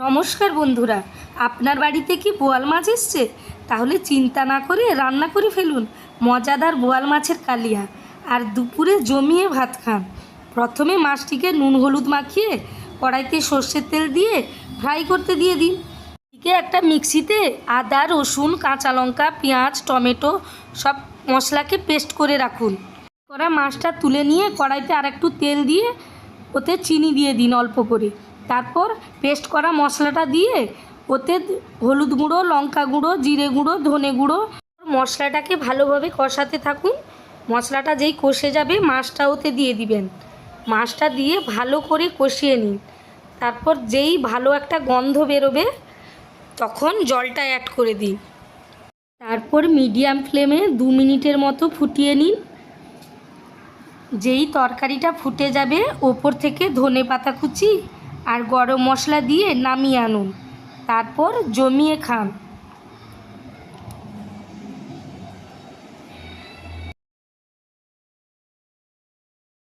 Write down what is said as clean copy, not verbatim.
নমস্কার বন্ধুরা, আপনার বাড়িতে কি বোয়াল মাছ এসছে? তাহলে চিন্তা না করে রান্না করে ফেলুন মজাদার বোয়াল মাছের কালিয়া, আর দুপুরে জমিয়ে ভাত খান। প্রথমে মাছটিকে নুন হলুদ মাখিয়ে কড়াইতে সর্ষের তেল দিয়ে ফ্রাই করতে দিয়ে দিন। এদিকে একটা মিক্সিতে আদা, রসুন, কাঁচা লঙ্কা, পেঁয়াজ, টমেটো সব মশলাকে পেস্ট করে রাখুন। করা মাছটা তুলে নিয়ে কড়াইতে আর একটু তেল দিয়ে ওতে চিনি দিয়ে দিন অল্প করে। তারপর পেস্ট করা মশলাটা দিয়ে ওতে হলুদ গুঁড়ো, লঙ্কা গুঁড়ো, জিরে গুঁড়ো, ধনে গুঁড়ো মশলাটাকে ভালোভাবে কষাতে থাকুন। মশলাটা যেই কষে যাবে মাছটা ওতে দিয়ে দিবেন। মাছটা দিয়ে ভালো করে কষিয়ে নিন। তারপর যেই ভালো একটা গন্ধ বেরোবে তখন জলটা অ্যাড করে দিন। তারপর মিডিয়াম ফ্লেমে 2 মিনিটের মতো ফুটিয়ে নিন। যেই তরকারিটা ফুটে যাবে ওপর থেকে ধনে পাতা কুচি আর গরম মশলা দিয়ে নামিয়ে আনুন। তারপর জমিয়ে খান।